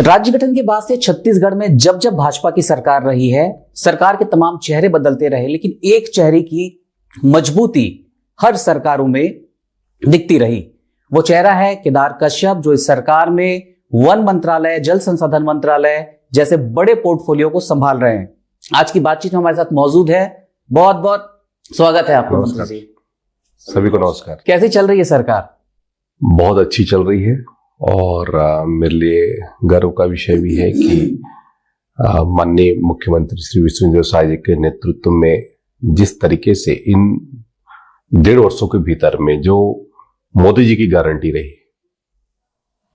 राज्य गठन के बाद से छत्तीसगढ़ में जब जब भाजपा की सरकार रही है, सरकार के तमाम चेहरे बदलते रहे, लेकिन एक चेहरे की मजबूती हर सरकारों में दिखती रही। वो चेहरा है केदार कश्यप, जो इस सरकार में वन मंत्रालय, जल संसाधन मंत्रालय जैसे बड़े पोर्टफोलियो को संभाल रहे हैं। आज की बातचीत में हमारे साथ मौजूद है। बहुत बहुत स्वागत है आपका। नमस्कार सभी को। नमस्कार। कैसी चल रही है सरकार? बहुत अच्छी चल रही है और मेरे लिए गर्व का विषय भी है कि माननीय मुख्यमंत्री श्री विष्णुदेव साय जी के नेतृत्व में जिस तरीके से इन 1.5 वर्षों के भीतर में जो मोदी जी की गारंटी रही,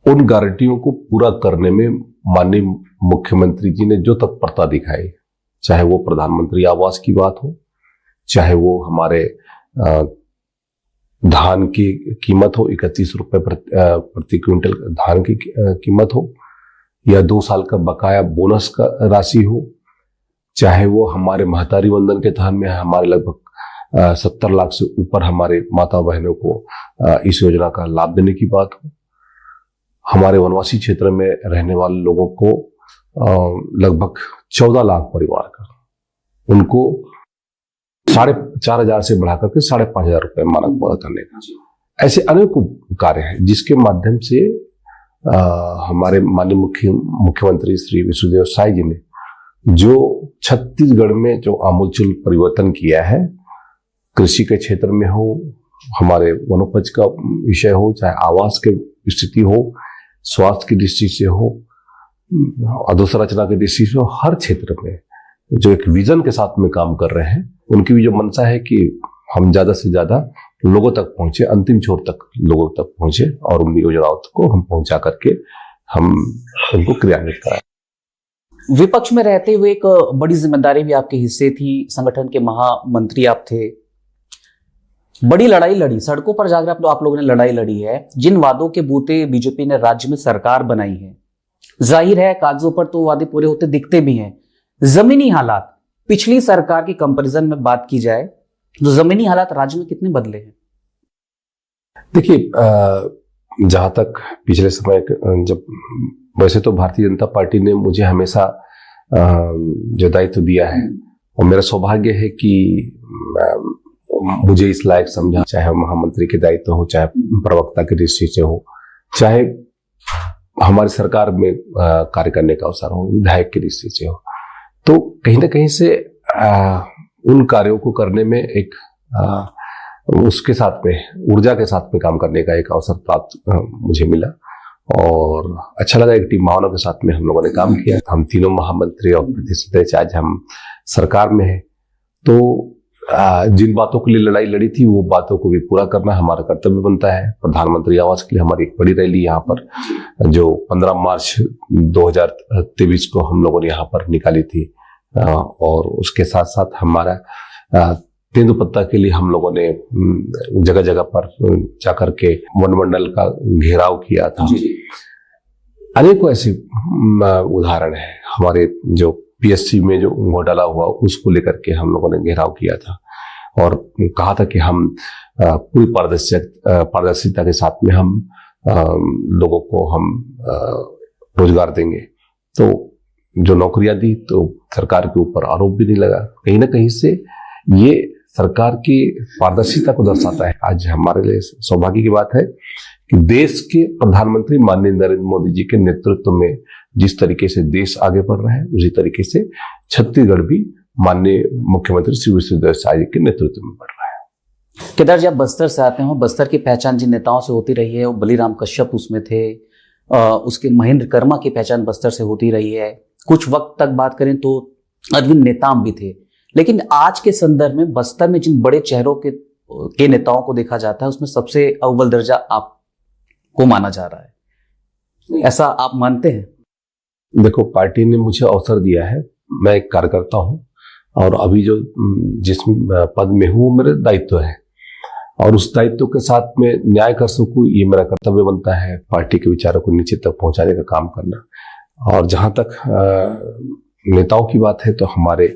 उन गारंटियों को पूरा करने में माननीय मुख्यमंत्री जी ने जो तत्परता दिखाई, चाहे वो प्रधानमंत्री आवास की बात हो, चाहे वो हमारे धान की कीमत हो 31 रुपए प्रति क्विंटल धान की कीमत हो, या 2 साल का बकाया बोनस का राशि हो, चाहे वो हमारे महतारी वंदन के धान में हमारे लगभग 70 लाख से ऊपर हमारे माता बहनों को इस योजना का लाभ देने की बात हो, हमारे वनवासी क्षेत्र में रहने वाले लोगों को लगभग 14 लाख परिवार का उनको 4,500 से बढ़ाकर के 5,500 रुपए मानक पूरा करने का, ऐसे अनेक कार्य हैं जिसके माध्यम से हमारे माननीय मुख्यमंत्री श्री विष्णुदेव साय जी ने जो छत्तीसगढ़ में जो आमूलचूल परिवर्तन किया है, कृषि के क्षेत्र में हो, हमारे वनोपज का विषय हो, चाहे आवास की स्थिति हो, स्वास्थ्य की दृष्टि से हो, अधोसंरचना की दृष्टि से हो, हर क्षेत्र में जो एक विजन के साथ में काम कर रहे हैं। उनकी भी जो मंशा है कि हम ज्यादा से ज्यादा लोगों तक पहुंचे, अंतिम छोर तक लोगों तक पहुंचे और उन योजनाओं को हम पहुंचा करके हम उनको क्रियान्वित कराएं। विपक्ष में रहते हुए एक बड़ी जिम्मेदारी भी आपके हिस्से थी, संगठन के महामंत्री आप थे। बड़ी लड़ाई लड़ी, सड़कों पर जाकर आप लोगों ने लड़ाई लड़ी है। जिन वादों के बूते बीजेपी ने राज्य में सरकार बनाई है, जाहिर है कागजों पर तो वादे पूरे होते दिखते भी हैं। जमीनी हालात, पिछली सरकार की कंपैरिजन में बात की जाए तो जमीनी हालात राज्य में कितने बदले हैं? देखिए, जहां तक पिछले समय जब वैसे तो भारतीय जनता पार्टी ने मुझे हमेशा जो दायित्व दिया है, और मेरा सौभाग्य है कि मुझे इस लायक समझा, चाहे महामंत्री के दायित्व हो, चाहे प्रवक्ता की दृष्टि से हो, चाहे हमारी सरकार में कार्य करने का अवसर हो, विधायक की दृष्टि से हो, तो कहीं ना कहीं से उन कार्यों को करने में एक उसके साथ में ऊर्जा के साथ में काम करने का एक अवसर प्राप्त मुझे मिला और अच्छा लगा। एक टीम भावना के साथ में हम लोगों ने काम किया। हम तीनों महामंत्री और सदस्य आज हम सरकार में हैं, तो जिन बातों के लिए लड़ाई लड़ी थी वो बातों को भी पूरा करना हमारा कर्तव्य बनता है। प्रधानमंत्री आवास के लिए हमारी एक बड़ी रैली यहाँ पर जो 15 मार्च 2023 को हम लोगों ने यहाँ पर निकाली थी, और उसके साथ साथ हमारा तेंदुपत्ता के लिए हम लोगों ने जगह जगह पर जाकर के वन मंडल का घेराव किया था। अनेकों ऐसे उदाहरण है। हमारे जो पीएससी में जो घोटाला हुआ उसको लेकर के हम लोगों ने घेराव किया था और कहा था कि हम पूरी पारदर्शिता के साथ में हम लोगों को हम रोजगार देंगे। तो जो नौकरियां दी तो सरकार के ऊपर आरोप भी नहीं लगा। कहीं ना कहीं से ये सरकार की पारदर्शिता को दर्शाता है। आज हमारे लिए सौभाग्य की बात है कि देश के प्रधानमंत्री माननीय नरेंद्र मोदी जी के नेतृत्व में जिस तरीके से देश आगे बढ़ रहा है, उसी तरीके से छत्तीसगढ़ भी माननीय मुख्यमंत्री श्री विष्णुदेव साय जी के नेतृत्व में बढ़ रहा है। केदार जी, आप बस्तर से आते हो, बस्तर की पहचान जिन नेताओं से होती रही है वो बलीराम कश्यप उसमें थे, उसके महेंद्र कर्मा की पहचान बस्तर से होती रही है। कुछ वक्त तक बात करें तो अरविंद नेताम भी थे, लेकिन आज के संदर्भ में बस्तर में जिन बड़े चेहरों के नेताओं को देखा जाता है उसमें सबसे अव्वल दर्जा आपको माना जा रहा है, ऐसा आप मानते हैं? देखो, पार्टी ने मुझे अवसर दिया है, मैं एक कार्यकर्ता हूं और अभी जो जिस पद में हूं मेरे दायित्व है और उस दायित्व के साथ में न्याय कर सकूं, ये मेरा कर्तव्य बनता है। पार्टी के विचारों को नीचे तक पहुंचाने का काम करना। और जहां तक नेताओं की बात है तो हमारे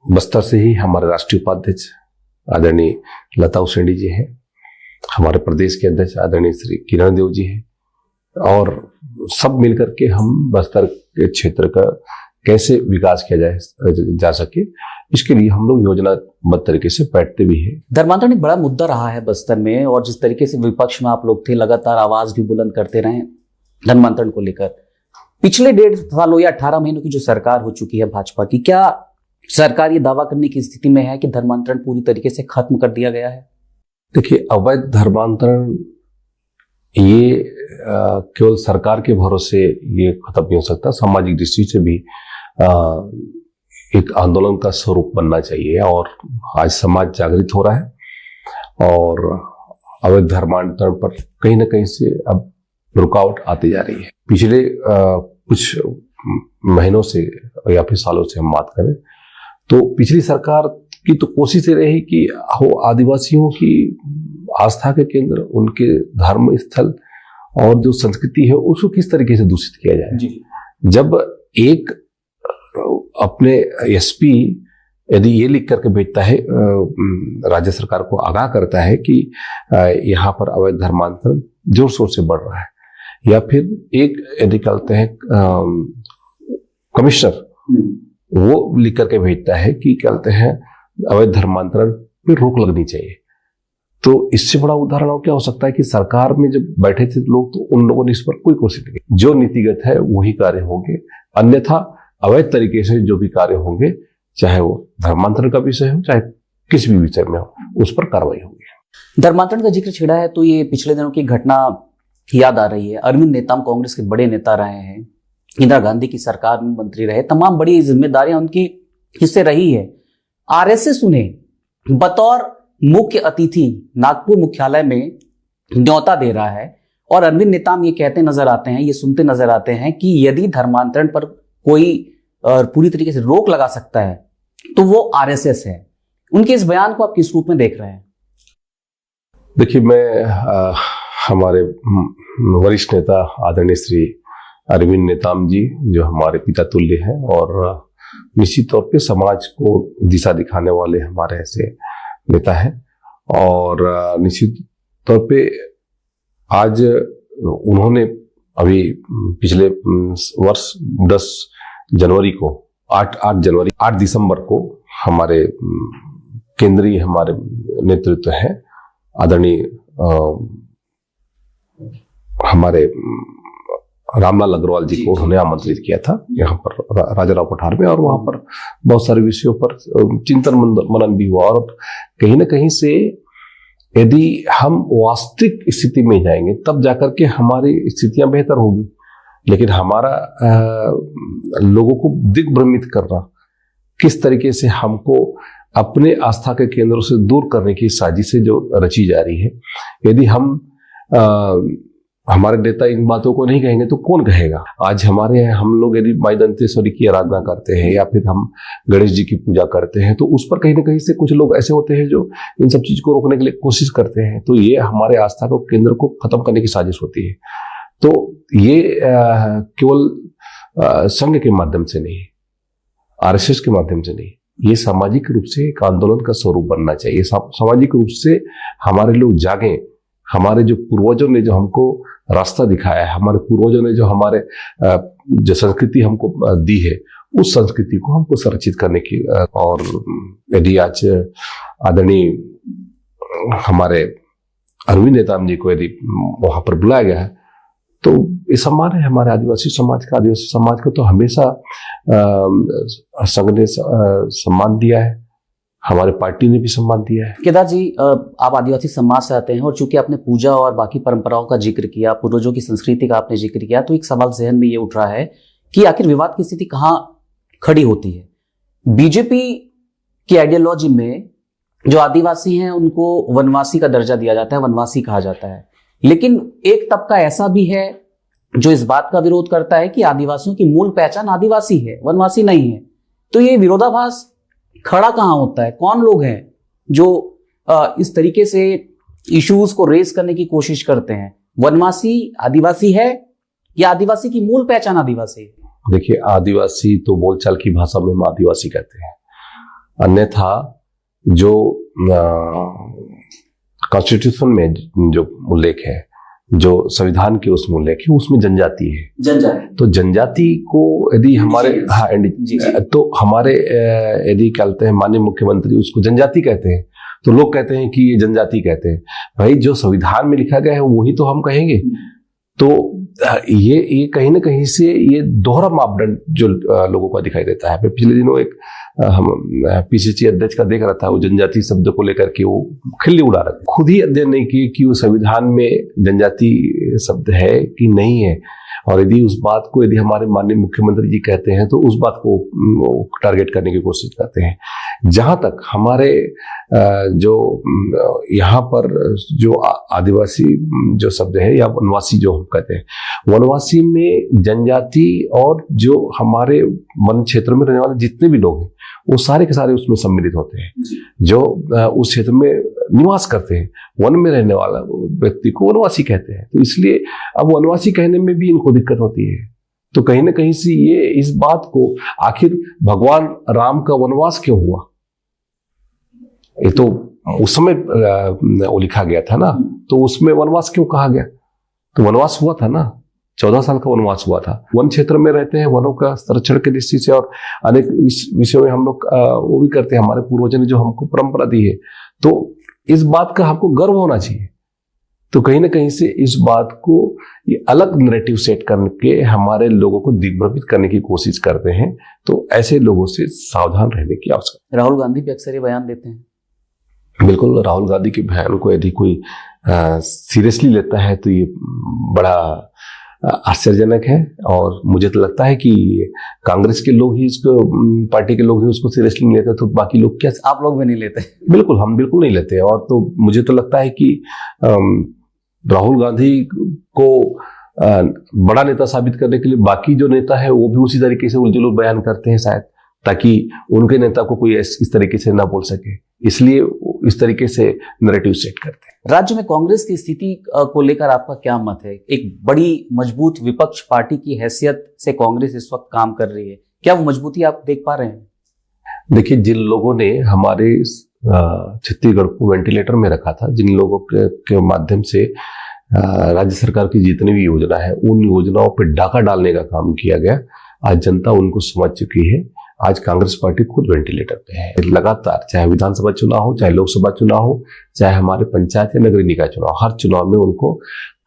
बस्तर से ही हमारे राष्ट्रीय उपाध्यक्ष आदरणीय लता उसेंडी जी हैं, हमारे प्रदेश के अध्यक्ष आदरणीय श्री किरण देव जी हैं, और सब मिलकर के हम बस्तर के क्षेत्र का कैसे विकास किया जा सके, इसके लिए हम लोग योजनाबद्ध तरीके से बैठते भी हैं। धर्मांतरण एक बड़ा मुद्दा रहा है बस्तर में, और जिस तरीके से विपक्ष में आप लोग थे, लगातार आवाज भी बुलंद करते रहे धर्मांतरण को लेकर। पिछले 1.5 सालों या 18 महीनों की जो सरकार हो चुकी है भाजपा की, क्या सरकार ये दावा करने की स्थिति में है कि धर्मांतरण पूरी तरीके से खत्म कर दिया गया है? देखिए, अवैध धर्मांतरण ये केवल सरकार के भरोसे ये खत्म नहीं हो सकता। सामाजिक दृष्टि से भी एक आंदोलन का स्वरूप बनना चाहिए, और आज समाज जागृत हो रहा है और अवैध धर्मांतरण पर कहीं ना कहीं से अब रुकावट आती जा रही है। पिछले कुछ महीनों से या फिर सालों से हम बात करें तो पिछली सरकार की तो कोशिश रही कि वो आदिवासियों की आस्था के केंद्र, उनके धर्म स्थल और जो संस्कृति है उसको किस तरीके से दूषित किया जाए। जी। जब एक अपने एसपी यदि ये लिख करके भेजता है, राज्य सरकार को आगाह करता है कि यहाँ पर अवैध धर्मांतरण जोर शोर से बढ़ रहा है, या फिर एक यदि कहते हैं कमिश्नर वो लिख करके भेजता है कि कहते हैं अवैध धर्मांतरण पर रोक लगनी चाहिए, तो इससे बड़ा उदाहरण और क्या हो सकता है कि सरकार में जब बैठे थे लोग तो उन लोगों ने इस पर कोई कोशिश नहीं की। जो नीतिगत है वही कार्य होंगे, अन्यथा अवैध तरीके से जो भी कार्य होंगे, चाहे वो धर्मांतरण का विषय हो चाहे किसी भी विषय में हो, उस पर कार्रवाई होगी। धर्मांतरण का जिक्र छिड़ा है तो ये पिछले दिनों की घटना याद आ रही है। अरविंद नेताम कांग्रेस के बड़े नेता रहे हैं, इंदिरा गांधी की सरकार में मंत्री रहे, तमाम बड़ी जिम्मेदारियां उनकी हिस्से रही है। आरएसएस उन्हें बतौर मुख्य अतिथि नागपुर मुख्यालय में न्योता दे रहा है, और अरविंद नेताम ये कहते नजर आते हैं, ये सुनते नजर आते हैं कि यदि धर्मांतरण पर कोई पूरी तरीके से रोक लगा सकता है तो वो आरएसएस है। उनके इस बयान को आप किस रूप में देख रहे हैं? देखिए, मैं हमारे वरिष्ठ नेता आदरणीय श्री अरविंद नेताम जी जो हमारे पिता तुल्य हैं और निश्चित तौर पे समाज को दिशा दिखाने वाले हमारे ऐसे नेता हैं, और निश्चित तौर पे आज उन्होंने अभी पिछले वर्ष 10 जनवरी को 8 दिसंबर को हमारे केंद्रीय हमारे नेतृत्व है आदरणीय हमारे रामलाल अग्रवाल जी को उन्होंने आमंत्रित किया था यहाँ पर राजाराव पठार में, और वहां पर बहुत सारे विषयों पर चिंतन मनन भी हुआ। और कहीं ना कहीं से यदि हम वास्तविक स्थिति में जाएंगे तब जाकर के हमारी स्थितियां बेहतर होगी, लेकिन हमारा लोगों को दिग्भ्रमित करना, किस तरीके से हमको अपने आस्था के केंद्रों से दूर करने की साजिशें जो रची जा रही है, यदि हमारे नेता इन बातों को नहीं कहेंगे तो कौन कहेगा। आज हमारे यहाँ हम लोग यदि माई दंतेश्वरी की आराधना करते हैं या फिर हम गणेश जी की पूजा करते हैं तो उस पर कहीं ना कहीं से कुछ लोग ऐसे होते हैं जो इन सब चीज को रोकने के लिए कोशिश करते हैं, तो ये हमारे आस्था को केंद्र को खत्म करने की साजिश होती है। तो ये केवल संघ के माध्यम से नहीं, आरएसएस के माध्यम से नहीं, ये सामाजिक रूप से एक आंदोलन का स्वरूप बनना चाहिए। सामाजिक रूप से हमारे लोग जागें, हमारे जो पूर्वजों ने जो हमको रास्ता दिखाया है, हमारे पूर्वजों ने जो हमारे जो संस्कृति हमको दी है, उस संस्कृति को हमको संरक्षित करने की, और यदि आज आदरणीय हमारे अरविंद नेताम जी को यदि वहां पर बुलाया गया है तो ये सम्मान है हमारे आदिवासी समाज का। आदिवासी समाज को तो हमेशा संघ ने सम्मान दिया है, हमारे पार्टी ने भी सम्मान दिया है। केदार जी, आप आदिवासी समाज से आते हैं और चूंकि आपने पूजा और बाकी परंपराओं का जिक्र किया, पूर्वजों की संस्कृति का आपने जिक्र किया, तो एक सवाल जहन में ये उठ रहा है कि आखिर विवाद की स्थिति कहाँ खड़ी होती है। बीजेपी की आइडियोलॉजी में जो आदिवासी हैं उनको वनवासी का दर्जा दिया जाता है, वनवासी कहा जाता है, लेकिन एक तबका ऐसा भी है जो इस बात का विरोध करता है कि आदिवासियों की मूल पहचान आदिवासी है, वनवासी नहीं है। तो ये विरोधाभास खड़ा कहां होता है? कौन लोग हैं जो इस तरीके से इश्यूज को रेज करने की कोशिश करते हैं? वनवासी आदिवासी है या आदिवासी की मूल पहचान आदिवासी है? देखिए, आदिवासी तो बोलचाल की भाषा में हम आदिवासी कहते हैं, अन्यथा जो कॉन्स्टिट्यूशन में जो उल्लेख है जो संविधान के उस मूल्य की, उसमें जनजाति है। जनजाति तो जनजाति को यदि हमारे तो हमारे यदि कहते हैं माननीय मुख्यमंत्री उसको जनजाति कहते हैं, तो लोग कहते हैं कि ये जनजाति कहते हैं। भाई जो संविधान में लिखा गया है वही तो हम कहेंगे। तो ये कहीं ना कहीं से ये दोहरा मापदंड जो लोगों को दिखाई देता है। मैं पिछले दिनों एक हम पीसीसी अध्यक्ष का देख रहा था, वो जनजाति शब्द को लेकर के वो खिल्ली उड़ा रहे थे, खुद ही अध्ययन नहीं किए कि वो संविधान में जनजाति शब्द है कि नहीं है। और यदि उस बात को यदि हमारे माननीय मुख्यमंत्री जी कहते हैं तो उस बात को टारगेट करने की कोशिश करते हैं। जहां तक हमारे जो यहाँ पर जो आदिवासी जो शब्द है या वनवासी जो हम कहते हैं, वनवासी में जनजाति और जो हमारे वन क्षेत्र में रहने वाले जितने भी लोग हैं वो सारे के सारे उसमें सम्मिलित होते हैं। जो उस क्षेत्र में निवास करते हैं, वन में रहने वाला व्यक्ति को वनवासी कहते हैं। तो इसलिए अब वनवासी कहने में भी इनको दिक्कत होती है। तो कहीं ना कहीं से ये इस बात को, आखिर भगवान राम का वनवास क्यों हुआ, ये तो उस समय वो लिखा गया था ना, तो उसमें वनवास क्यों कहा गया? तो वनवास हुआ था ना, 14 साल का वनवास हुआ था। वन क्षेत्र में रहते हैं, वनों का संरक्षण की दृष्टि से और अनेक विषयों में हम लोग वो भी करते हैं, हमारे पूर्वजों ने जो हमको परंपरा दी है। तो इस बात का हमको गर्व होना चाहिए। तो कहीं ना कहीं से इस बात को ये अलग नैरेटिव सेट करके हमारे लोगों को दिग्भ्रमित करने की कोशिश करते हैं। तो ऐसे लोगों से सावधान रहने की आवश्यकता। राहुल गांधी भी अक्सर ये बयान देते हैं। बिल्कुल, राहुल गांधी के बयान को यदि कोई सीरियसली लेता है तो ये बड़ा आश्चर्यजनक है। और मुझे तो लगता है कि कांग्रेस के लोग ही इसको, पार्टी के लोग ही उसको सीरियसली नहीं लेते, तो बाकी लोग क्या? आप लोग भी नहीं लेते? बिल्कुल, हम बिल्कुल नहीं लेते। और तो मुझे तो लगता है कि राहुल गांधी को बड़ा नेता साबित करने के लिए बाकी जो नेता है वो भी उसी तरीके से उलझुल बयान करते हैं शायद, ताकि उनके नेता को कोई इस तरीके से ना बोल सके, इसलिए इस तरीके से नैरेटिव सेट करते हैं। राज्य में कांग्रेस की स्थिति को लेकर आपका क्या मत है? एक बड़ी मजबूत विपक्ष पार्टी की हैसियत से कांग्रेस इस वक्त काम कर रही है, क्या वो मजबूती आप देख पा रहे हैं? देखिए, जिन लोगों ने हमारे छत्तीसगढ़ को वेंटिलेटर में रखा था, जिन लोगों के माध्यम से राज्य सरकार की जितनी भी योजना है उन योजनाओं पर डाका डालने का काम किया गया, आज जनता उनको समझ चुकी है। आज कांग्रेस पार्टी खुद वेंटिलेटर पे है। लगातार चाहे विधानसभा चुनाव हो, चाहे लोकसभा चुनाव हो, चाहे हमारे पंचायत या नगरीय निकाय चुनाव, हर चुनाव में उनको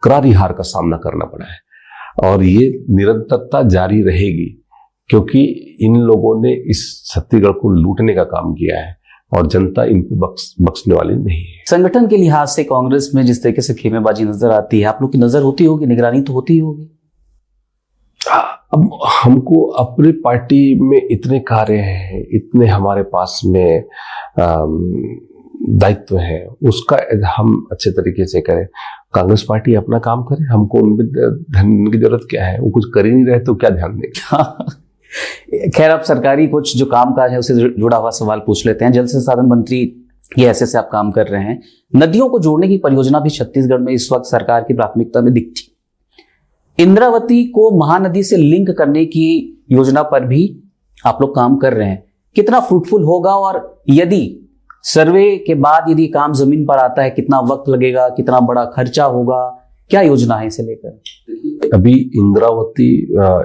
करारी हार का सामना करना पड़ा है। और ये निरंतरता जारी रहेगी, क्योंकि इन लोगों ने इस छत्तीसगढ़ को लूटने का काम किया है और जनता इनको बख्शने वाली नहीं है। संगठन के लिहाज से कांग्रेस में जिस तरीके से खेमेबाजी नजर आती है, आप लोग की नजर होती होगी, निगरानी तो होती ही होगी। अब हमको अपनी पार्टी में इतने कार्य हैं, इतने हमारे पास में दायित्व है, उसका हम अच्छे तरीके से करें। कांग्रेस पार्टी अपना काम करे, हमको उन ध्यान की जरूरत क्या है? वो कुछ कर ही नहीं रहे तो क्या ध्यान देंगे? खैर, अब सरकारी कुछ जो कामकाज है उससे जुड़ा हुआ सवाल पूछ लेते हैं। जल संसाधन मंत्री ये ऐसे आप काम कर रहे हैं, नदियों को जोड़ने की परियोजना भी छत्तीसगढ़ में इस वक्त सरकार की प्राथमिकता में दिखती। इंद्रावती को महानदी से लिंक करने की योजना पर भी आप लोग काम कर रहे हैं, कितना फ्रूटफुल होगा? और यदि सर्वे के बाद यदि काम जमीन पर आता है, कितना वक्त लगेगा, कितना बड़ा खर्चा होगा, क्या योजना है इसे लेकर? अभी इंद्रावती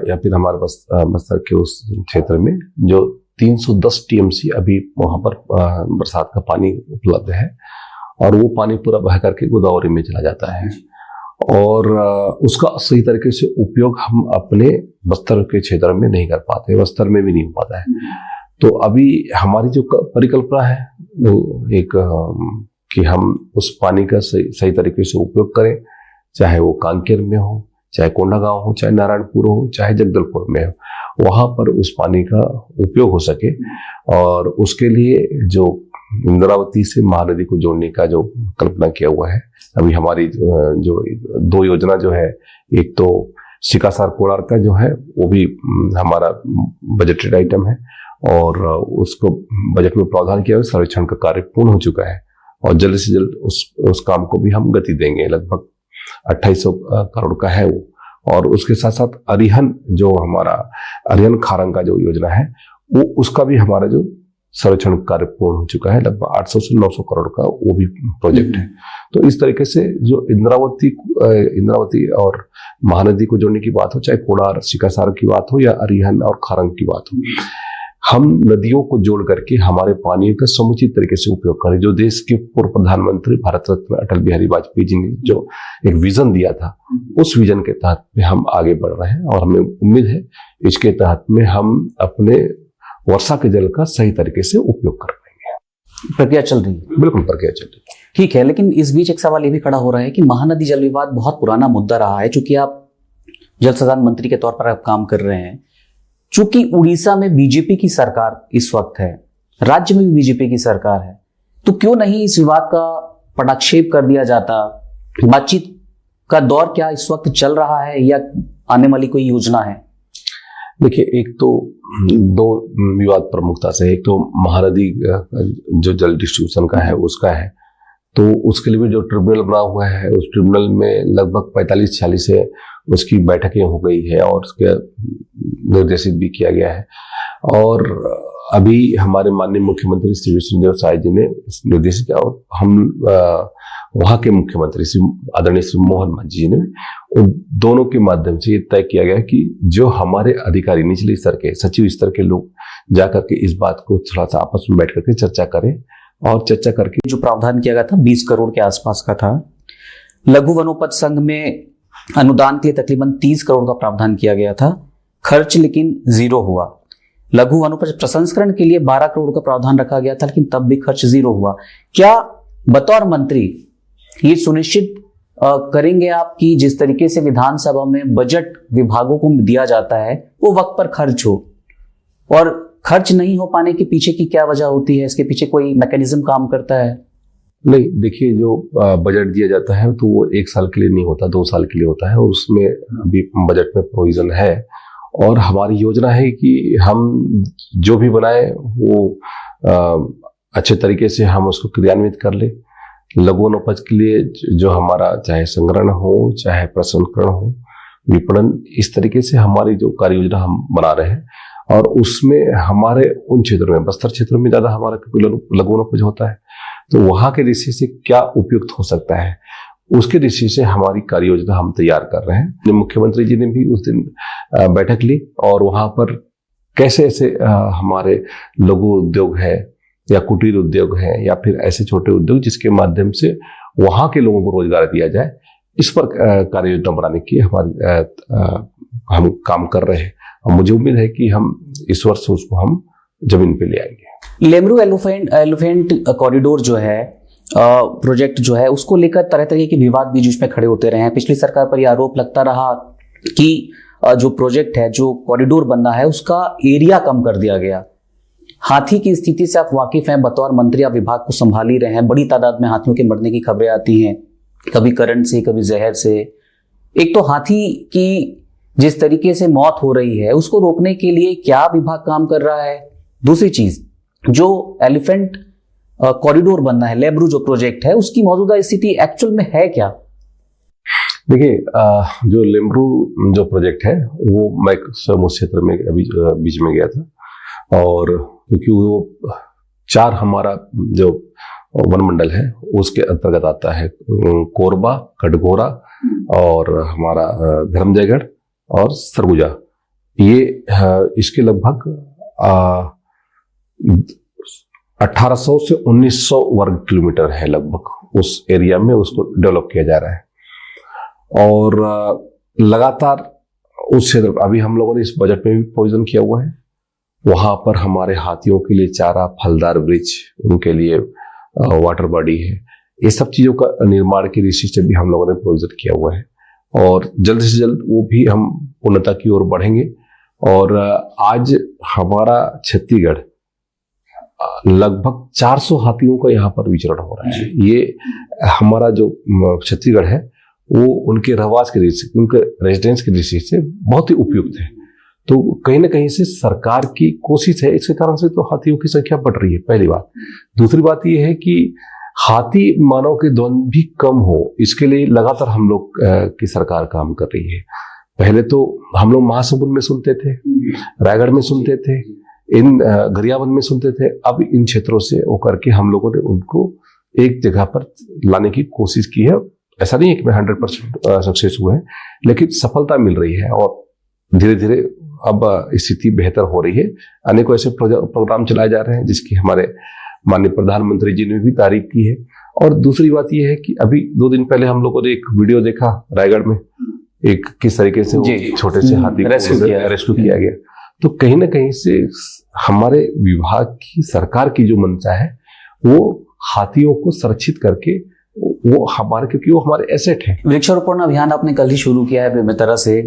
या फिर हमारे बस्तर के उस क्षेत्र में जो 310 टीएमसी अभी वहां पर बरसात का पानी उपलब्ध है, और वो पानी पूरा बह करके गोदावरी में चला जाता है, और उसका सही तरीके से उपयोग हम अपने बस्तर के क्षेत्र में नहीं कर पाते, बस्तर में भी नहीं हो पाता है। तो अभी हमारी जो परिकल्पना है एक कि हम उस पानी का सही तरीके से उपयोग करें, चाहे वो कांकेर में हो, चाहे कोंडागांव हो, चाहे नारायणपुर हो, चाहे जगदलपुर में हो, वहां पर उस पानी का उपयोग हो सके। और उसके लिए जो इंद्रावती से महानदी को जोड़ने का जो कल्पना किया हुआ है, अभी हमारी जो 2 योजना जो है, एक तो सिकासार कोलार का जो है वो भी हमारा बजटेड आइटम है, और उसको बजट में प्रावधान किया हुआ, सर्वेक्षण का कार्य पूर्ण हो चुका है, और जल्द से जल्द उस काम को भी हम गति देंगे। लगभग 2800 करोड़ का है वो। और उसके साथ साथ अरिहन जो हमारा अरिहन खारंग का जो योजना है, वो उसका भी हमारा जो सर्वेक्षण कार्य पूर्ण हो चुका है, लगभग 800 से 900 करोड़ का वो भी प्रोजेक्ट है। तो इस तरीके से जो इंद्रावती और महानदी को जोड़ने की बात हो, चाहे कोडार सिकासार की बात हो या अरिहन और खारंग की बात हो, हम नदियों को जोड़ करके हमारे पानी का समुचित तरीके से उपयोग करें। जो देश के पूर्व प्रधानमंत्री भारत रत्न अटल बिहारी वाजपेयी जी ने जो एक विजन दिया था, उस विजन के तहत में हम आगे बढ़ रहे हैं और हमें उम्मीद है इसके तहत में हम अपने वर्षा के जल का सही तरीके से उपयोग कर पाएंगे। प्रक्रिया चल रही है? बिल्कुल प्रक्रिया चल रही है। ठीक है, लेकिन इस बीच एक सवाल ये भी खड़ा हो रहा है कि महानदी जल विवाद बहुत पुराना मुद्दा रहा है। चूंकि आप जल संसाधन मंत्री के तौर पर आप काम कर रहे हैं, चूंकि उड़ीसा में बीजेपी की सरकार इस वक्त है, राज्य में भी बीजेपी की सरकार है, तो क्यों नहीं इस विवाद का पटाक्षेप कर दिया जाता? बातचीत का दौर क्या इस वक्त चल रहा है या आने वाली कोई योजना है? देखिए, एक तो दो विवाद प्रमुखता से, एक तो महानदी जो जल डिस्ट्रीब्यूशन का है उसका है, तो उसके लिए भी जो ट्रिब्यूनल बना हुआ है, उस ट्रिब्यूनल में लगभग 45-46 से उसकी बैठकें हो गई है और उसके निर्देशित भी किया गया है। और अभी हमारे माननीय मुख्यमंत्री श्री विष्णुदेव साय जी ने निर्देशित किया और हम वहाँ के मुख्यमंत्री श्री आदरणीय श्री मोहन मांझी जी ने उन दोनों के माध्यम से ये तय किया गया कि जो हमारे अधिकारी निचले स्तर के सचिव स्तर के लोग जाकर के इस बात को थोड़ा सा आपस में बैठ करके चर्चा करें और चर्चा करके जो प्रावधान किया गया था 20 करोड़ के आसपास का था। लघु वनोपज संघ में अनुदान के लिए तकरीबन 30 करोड़ का प्रावधान किया गया था, खर्च लेकिन जीरो हुआ। लघु वनोपज प्रसंस्करण के लिए 12 करोड़ का प्रावधान रखा गया था, लेकिन तब भी खर्च जीरो हुआ। क्या बतौर मंत्री ये सुनिश्चित करेंगे आप कि जिस तरीके से विधानसभा में बजट विभागों को दिया जाता है वो वक्त पर खर्च हो? और खर्च नहीं हो पाने के पीछे की क्या वजह होती है? इसके पीछे कोई मैकेनिज्म काम करता है? नहीं, देखिए, जो बजट दिया जाता है तो वो 1 साल के लिए नहीं होता, 2 साल के लिए होता है और उसमें अभी बजट में प्रोविजन है। और हमारी योजना है कि हम जो भी बनाए वो अच्छे तरीके से हम उसको क्रियान्वित कर ले। लघु वनोपज के लिए जो हमारा चाहे संग्रहण हो, चाहे प्रसंस्करण हो, विपणन, इस तरीके से हमारी जो कार्य योजना हम बना रहे हैं। और उसमें हमारे उन क्षेत्रों में, बस्तर क्षेत्र में ज्यादा हमारा लघु वनोपज होता है, तो वहां के दृष्टि से क्या उपयुक्त हो सकता है, उसके दृष्टि से हमारी कार्य योजना हम तैयार कर रहे हैं। मुख्यमंत्री जी ने भी उस दिन बैठक ली और वहां पर कैसे ऐसे हमारे लघु उद्योग है या कुटीर उद्योग है या फिर ऐसे छोटे उद्योग जिसके माध्यम से वहां के लोगों को रोजगार दिया जाए, इस पर कार्य योजना बनाने की हम काम कर रहे हैं। और मुझे उम्मीद है कि हम इस वर्ष उसको हम जमीन पे ले आएंगे। लेमरू एलिफेंट कॉरिडोर जो है प्रोजेक्ट जो है, उसको लेकर तरह तरह के विवाद भी बीच में खड़े होते रहे हैं। पिछली सरकार पर यह आरोप लगता रहा कि जो प्रोजेक्ट है, जो कॉरिडोर बनना है, उसका एरिया कम कर दिया गया। हाथी की स्थिति से आप वाकिफ हैं, बतौर मंत्री आप विभाग को संभाल ही रहे हैं। बड़ी तादाद में हाथियों के मरने की खबरें आती हैं, कभी करंट से, कभी जहर से। एक तो हाथी की जिस तरीके से मौत हो रही है, उसको रोकने के लिए क्या विभाग काम कर रहा है? दूसरी चीज, जो एलिफेंट कॉरिडोर बनना है, लेमरू जो प्रोजेक्ट है, उसकी मौजूदा स्थिति एक्चुअल में है क्या? देखिए, जो लेमरू जो प्रोजेक्ट है वो मैं स्वयं उस क्षेत्र में अभी बीच में गया था और क्योंकि वो 4 हमारा जो वनमंडल है उसके अंतर्गत आता है, कोरबा, कटघोरा और हमारा धर्मजयगढ़ और सरगुजा। ये इसके लगभग 1800 से 1900 वर्ग किलोमीटर है लगभग, उस एरिया में उसको डेवलप किया जा रहा है। और लगातार उस क्षेत्र, अभी हम लोगों ने इस बजट में भी प्रोविजन किया हुआ है, वहां पर हमारे हाथियों के लिए चारा, फलदार वृक्ष, उनके लिए वाटर बॉडी है, ये सब चीजों का निर्माण की दृष्टि से भी हम लोगों ने प्रोविजन किया हुआ है और जल्द से जल्द वो भी हम उन्नति की ओर बढ़ेंगे। और आज हमारा छत्तीसगढ़ लगभग 400 हाथियों का यहाँ पर विचरण हो रहा है। ये हमारा जो छत्तीसगढ़ है वो उनके रहवास की दृष्टि से, उनके रेजिडेंस की दृष्टि से बहुत ही उपयुक्त है। तो कहीं ना कहीं से सरकार की कोशिश है, इसके कारण से तो हाथियों की संख्या बढ़ रही है, पहली बात। दूसरी बात यह है कि हाथी मानव के द्वंद भी कम हो, इसके लिए लगातार हम लोग की सरकार काम कर रही है। पहले तो हम लोग महासमुंद में सुनते थे, रायगढ़ में सुनते थे, इन गरियाबंद में सुनते थे, अब इन क्षेत्रों से होकर के हम लोगों ने उनको एक जगह पर लाने की कोशिश की है। ऐसा नहीं है कि मैं 100% सक्सेस हुए हैं, लेकिन सफलता मिल रही है और धीरे धीरे अब स्थिति बेहतर हो रही है। अनेकों ऐसे प्रोग्राम चलाए जा रहे हैं जिसकी हमारे माननीय प्रधानमंत्री जी ने भी तारीफ की है। और दूसरी बात यह है कि अभी 2 दिन पहले हम लोगों ने एक वीडियो देखा रायगढ़ में, एक किस तरीके से वो छोटे से हाथी को रेस्क्यू किया गया। तो कहीं ना कहीं से हमारे विभाग की, सरकार की जो मंशा है वो हाथियों को संरक्षित करके वो हमारे, क्योंकि वो हमारे एसेट है। वृक्षारोपण अभियान आपने कल ही शुरू किया है विभिन्न तरह से।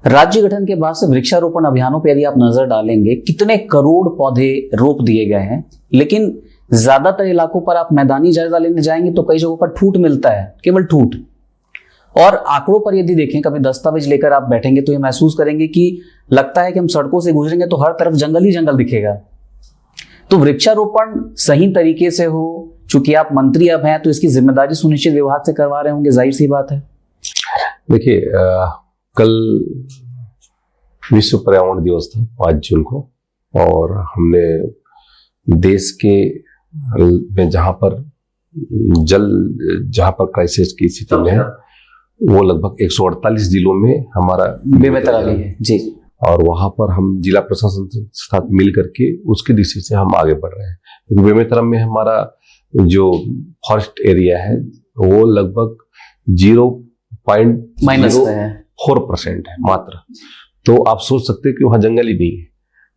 राज्य गठन के बाद से वृक्षारोपण अभियानों पर यदि आप नजर डालेंगे, कितने करोड़ पौधे रोप दिए गए हैं, लेकिन ज्यादातर इलाकों पर आप मैदानी जायजा लेने जाएंगे तो कई जगहों पर ठूठ मिलता है, केवल ठूठ। और आंकड़ों पर यदि देखें, कभी दस्तावेज लेकर आप बैठेंगे तो ये महसूस करेंगे कि लगता है कि हम सड़कों से गुजरेंगे तो हर तरफ जंगल ही जंगल दिखेगा। तो वृक्षारोपण सही तरीके से हो, चूंकि आप मंत्री अब हैं तो इसकी जिम्मेदारी सुनिश्चित विभाग से करवा रहे होंगे, जाहिर सी बात है। देखिए, कल विश्व पर्यावरण दिवस था 5 जून को, और हमने देश के में जहां पर क्राइसिस की स्थिति में है, वो लगभग 148 जिलों में हमारा बेमेतराली है जी, और वहां पर हम जिला प्रशासन के साथ मिल करके उसकी दिशा से हम आगे बढ़ रहे हैं। क्योंकि बेमेतरा में हमारा जो फॉरेस्ट एरिया है वो लगभग 0.04% है मात्र। तो आप सोच सकते हैं कि वहां जंगल ही नहीं है,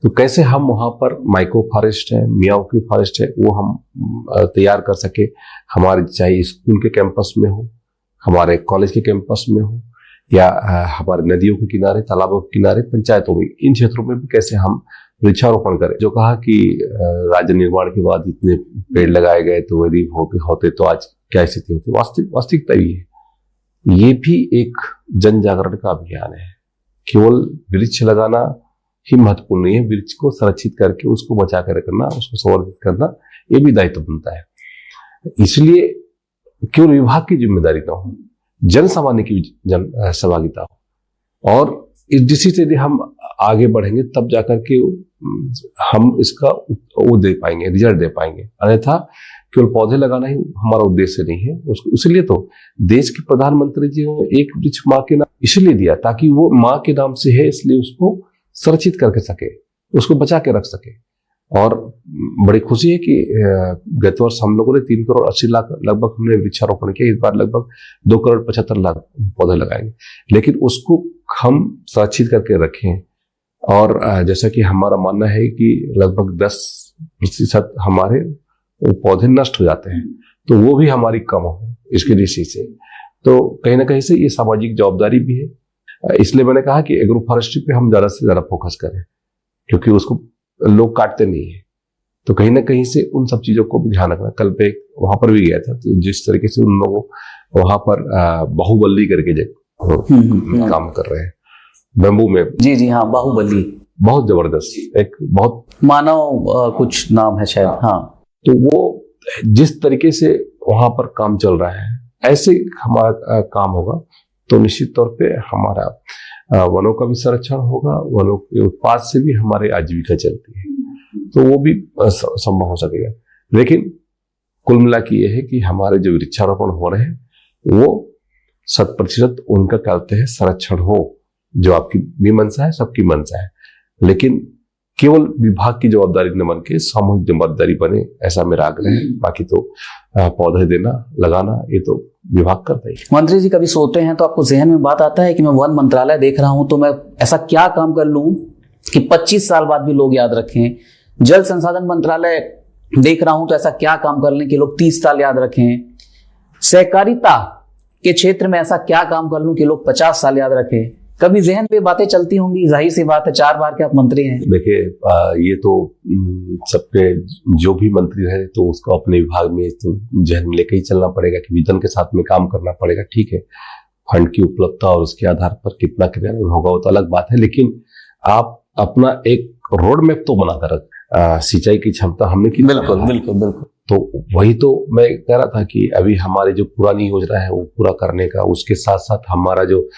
तो कैसे हम वहां पर माइक्रो फॉरेस्ट है, मियावाकी फॉरेस्ट है, वो हम तैयार कर सके। हमारे चाहे स्कूल के कैंपस में हो, हमारे कॉलेज के कैंपस में हो, या हमारे नदियों के किनारे, तालाबों के किनारे, पंचायतों में, इन क्षेत्रों में भी कैसे हम वृक्षारोपण करें। जो कहा कि राज्य निर्माण के बाद इतने पेड़ लगाए गए तो यदि होते तो आज क्या स्थिति होती, वास्तविकता ये है। ये भी एक जन जागरण का अभियान है। केवल वृक्ष लगाना ही महत्वपूर्ण नहीं है, वृक्ष को संरक्षित करके उसको बचा कर रखना, उसको संवर्धित करना, ये भी दायित्व बनता है। इसलिए केवल विभाग की जिम्मेदारी ना हो, जन सामान्य की जन सहभागिता हो, और इस दिशा से यदि हम आगे बढ़ेंगे तब जाकर के हम इसका वो दे पाएंगे, रिजल्ट दे पाएंगे। अन्यथा केवल पौधे लगाना ही हमारा उद्देश्य नहीं है। इसलिए तो देश के प्रधानमंत्री जी ने एक वृक्ष माँ के नाम इसलिए दिया ताकि वो माँ के नाम से है, इसलिए उसको संरक्षित करके सके, उसको बचा के रख सके। और बड़ी खुशी है कि गत वर्ष हम लोगों ने 3 करोड़ 80 लाख लगभग हमने वृक्षारोपण किया। इस बार लगभग 2 करोड़ 75 लाख पौधे लगाएंगे, लेकिन उसको हम संरक्षित करके रखें। और जैसा कि हमारा मानना है कि लगभग 10% हमारे पौधे नष्ट हो जाते हैं, तो वो भी हमारी कम हो इसकी दृष्टि से। तो कहीं ना कहीं से ये सामाजिक जवाबदारी भी है। इसलिए मैंने कहा कि एग्रो फॉरेस्ट्री पे हम ज्यादा से ज्यादा फोकस करें, क्योंकि उसको लोग काटते नहीं है। तो कहीं ना कहीं से उन सब चीजों को भी ध्यान रखना। कल पे वहां पर भी गया था, तो जिस तरीके से उन लोगों वहां पर बाहुबली करके काम कर रहे हैं बेम्बू में। जी हाँ, बाहुबली बहुत जबरदस्त, एक बहुत मानव कुछ नाम है शायद। हाँ, तो वो जिस तरीके से वहां पर काम चल रहा है, ऐसे हमारा काम होगा तो निश्चित तौर पे हमारा वनों का भी संरक्षण होगा, वनों के उत्पाद से भी हमारी आजीविका चलती है, तो वो भी संभव हो सकेगा। लेकिन कुल मिला के ये है कि हमारे जो वृक्षारोपण हो रहे हैं वो 100% उनका कहते हैं संरक्षण हो, जो आपकी भी मंशा है, सबकी मंशा है। लेकिन केवल विभाग की जवाबदारी न बन के सामूहिक जिम्मेदारी बने, ऐसा मेरा आग्रह है। बाकी तो पौधे देना, लगाना, ये तो विभाग करता ही। मंत्री जी, कभी सोते हैं तो आपको जहन में बात आता है कि मैं वन मंत्रालय देख रहा हूं तो मैं ऐसा क्या काम कर लूं कि 25 साल बाद भी लोग याद रखें? जल संसाधन मंत्रालय देख रहा हूं तो ऐसा क्या काम कर लें कि लोग 30 साल याद रखें? सहकारिता के क्षेत्र में ऐसा क्या काम कर लूं कि लोग 50 साल याद रखें? कभी जहन पे बातें चलती होंगी, जाहिर सी बात है, 4 बार के आप मंत्री हैं। देखिए, ये तो सबके जो भी मंत्री रहे तो उसको अपने विभाग में तो जहन में लेकर ही चलना पड़ेगा कि विजन के साथ में काम करना पड़ेगा। ठीक है, फंड की उपलब्धता और उसके आधार पर कितना क्रियान्वयन होगा वो तो अलग बात है, लेकिन आप अपना एक रोड मैप तो बनाकर रख। सिंचाई की क्षमता हमने की, बिल्कुल। तो वही तो मैं कह रहा था कि अभी हमारी जो पुरानी योजना है वो पूरा करने का, उसके साथ साथ हमारा जो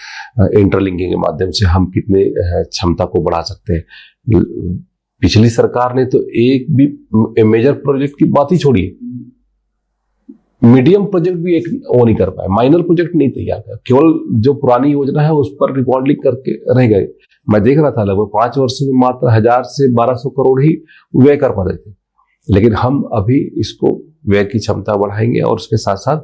इंटरलिंकिंग के माध्यम से हम कितने क्षमता को बढ़ा सकते हैं। पिछली सरकार ने तो एक भी मेजर प्रोजेक्ट की बात ही छोड़ी, मीडियम प्रोजेक्ट भी एक वो नहीं कर पाए, माइनर प्रोजेक्ट नहीं तैयार कर, केवल जो पुरानी योजना है उस पर रिकॉर्डिंग करके रह गए। मैं देख रहा था लगभग 5 वर्षों में मात्र 1000 से 1200 करोड़ ही व्यय कर पा रहे थे। लेकिन हम अभी इसको व्यय की क्षमता बढ़ाएंगे और उसके साथ साथ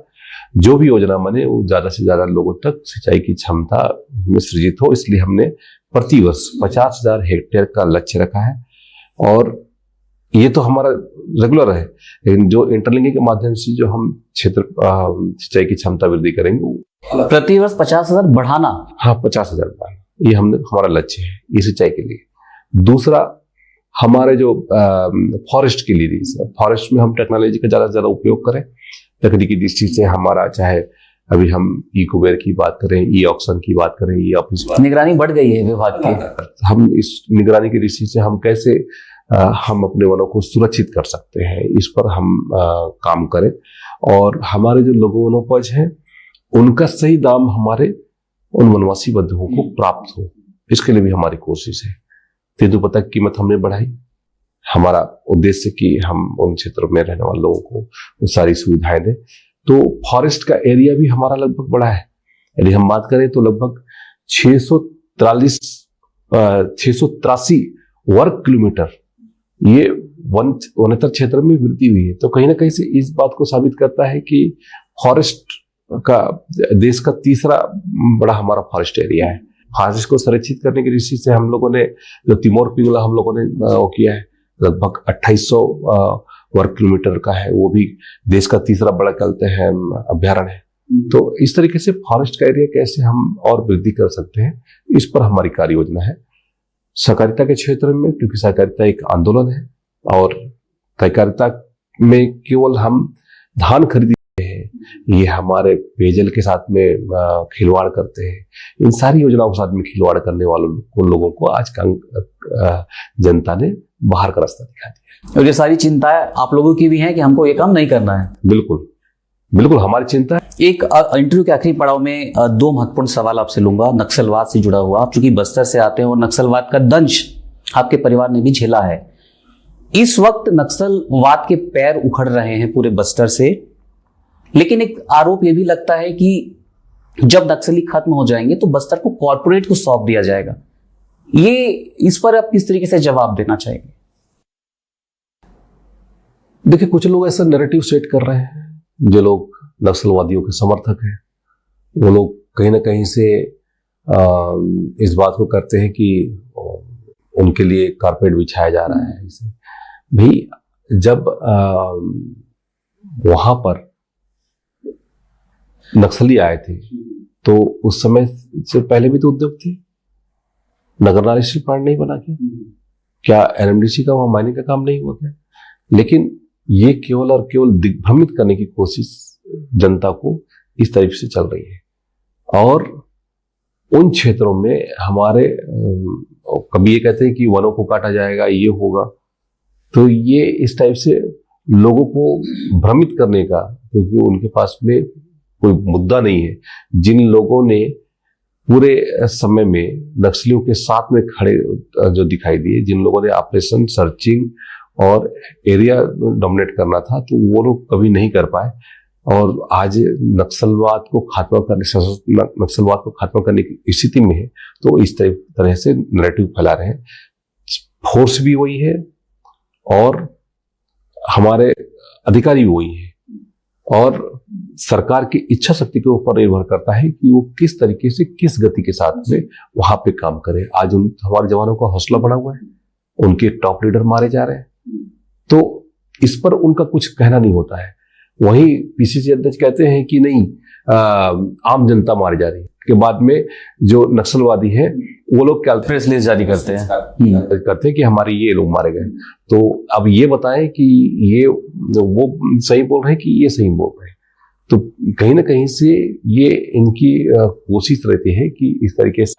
जो भी योजना बने वो ज्यादा से ज्यादा लोगों तक सिंचाई की क्षमता में सृजित हो, इसलिए हमने प्रति वर्ष 50,000 हेक्टेयर का लक्ष्य रखा है। और ये तो हमारा रेगुलर है, लेकिन जो इंटरलिंकिंग के माध्यम से जो हम क्षेत्र सिंचाई की क्षमता वृद्धि करेंगे, प्रति वर्ष 50,000 बढ़ाना। हाँ, 50,000 बढ़ाना, ये हमारा लक्ष्य है ये सिंचाई के लिए। दूसरा, हमारे जो फॉरेस्ट की लीड, फॉरेस्ट में हम टेक्नोलॉजी का ज्यादा से ज्यादा उपयोग करें। तकनीकी दृष्टि से हमारा, चाहे अभी हम ई कुबेर की बात करें, ई ऑक्शन की बात करें, ई ऑफिस, निगरानी बढ़ गई है विभाग की। हम इस निगरानी की दृष्टि से हम कैसे हम अपने वनों को सुरक्षित कर सकते हैं, इस पर हम काम करें और हमारे जो लघु वनोपज हैं उनका सही दाम हमारे उन वनवासी बंधुओं को प्राप्त हो, इसके लिए भी हमारी कोशिश है। तेंदुपत्ता की कीमत हमने बढ़ाई, हमारा उद्देश्य कि हम उन क्षेत्रों में रहने वाले लोगों को वो सारी सुविधाएं दें। तो फॉरेस्ट का एरिया भी हमारा लगभग बड़ा है। यदि हम बात करें तो लगभग 683 वर्ग किलोमीटर ये वनांतर क्षेत्र में वृद्धि हुई है। तो कहीं ना कहीं से इस बात को साबित करता है कि फॉरेस्ट का देश का तीसरा बड़ा हमारा फॉरेस्ट एरिया है। फॉरेस्ट को संरक्षित करने की दृष्टि से हम लोगों ने जो तिमोर पिंगला हम लोगों ने वो किया है, लगभग 2800 वर्ग किलोमीटर का है, वो भी देश का तीसरा बड़ा कहते हैं अभ्यारण्य है। तो इस तरीके से फॉरेस्ट का एरिया कैसे हम और वृद्धि कर सकते हैं, इस पर हमारी कार्य योजना है। सहकारिता के क्षेत्र में, क्योंकि सहकारिता एक आंदोलन है और सहकारिता में केवल हम धान खरीदते हैं, ये हमारे पेयजल के साथ में खिलवाड़ करते हैं। इन सारी योजनाओं के साथ में खिलवाड़ करने वालों लोगों को आज का जनता ने बाहर का रास्ता दिखा दिया। और ये सारी चिंताएं आप लोगों की भी हैं कि हमको ये काम नहीं करना है। बिल्कुल बिल्कुल हमारी चिंता है। एक इंटरव्यू के आखिरी पड़ाव में 2 महत्वपूर्ण सवाल आपसे लूंगा नक्सलवाद से जुड़ा हुआ। आप चूंकि बस्तर से आते हैं और नक्सलवाद का दंश आपके परिवार ने भी झेला है। इस वक्त नक्सलवाद के पैर उखड़ रहे हैं पूरे बस्तर से, लेकिन एक आरोप यह भी लगता है कि जब नक्सली खत्म हो जाएंगे तो बस्तर को कॉर्पोरेट को सौंप दिया जाएगा। ये इस पर आप किस तरीके से जवाब देना चाहेंगे? देखिए, कुछ लोग ऐसा नैरेटिव सेट कर रहे हैं, जो लोग नक्सलवादियों के समर्थक हैं वो लोग कहीं ना कहीं से इस बात को करते हैं कि उनके लिए कारपेट बिछाया जा रहा है। इसे भी जब वहां पर नक्सली आए थे तो उस समय से पहले भी तो उद्योग थे, नगर नाली स्टील प्लांट नहीं बना क्या एनएमडीसी का वहां माइनिंग का काम नहीं हुआ क्या? लेकिन ये केवल और केवल दिग्भ्रमित करने की कोशिश जनता को इस तरीके से चल रही है। और उन क्षेत्रों में हमारे कभी ये कहते हैं कि वनों को काटा जाएगा, ये होगा, तो ये इस टाइप से लोगों को भ्रमित करने का, क्योंकि उनके पास में कोई मुद्दा नहीं है। जिन लोगों ने पूरे समय में नक्सलियों के साथ में खड़े जो दिखाई दिए, जिन लोगों ने ऑपरेशन सर्चिंग और एरिया डोमिनेट करना था, तो वो लोग कभी नहीं कर पाए। और आज नक्सलवाद को खात्मा करने की स्थिति में है, तो इस तरह से नैरेटिव फैला रहे हैं। फोर्स भी वही है और हमारे अधिकारी भी वही है, और सरकार की इच्छा शक्ति के ऊपर निर्भर करता है कि वो किस तरीके से, किस गति के साथ में वहां पे काम करे। आज हमारे जवानों का हौसला बढ़ा हुआ है, उनके टॉप लीडर मारे जा रहे हैं, तो इस पर उनका कुछ कहना नहीं होता है। वहीं पीसीसी अध्यक्ष कहते हैं कि नहीं, आम जनता मारी जा रही है, के बाद में जो नक्सलवादी हैं वो लोग क्या प्रेस रिलीज जारी करते हैं कि हमारे ये लोग मारे गए। तो अब ये बताएं कि ये वो सही बोल रहे हैं कि ये सही बोल रहे हैं। तो कहीं ना कहीं से ये इनकी कोशिश रहती है कि इस तरीके से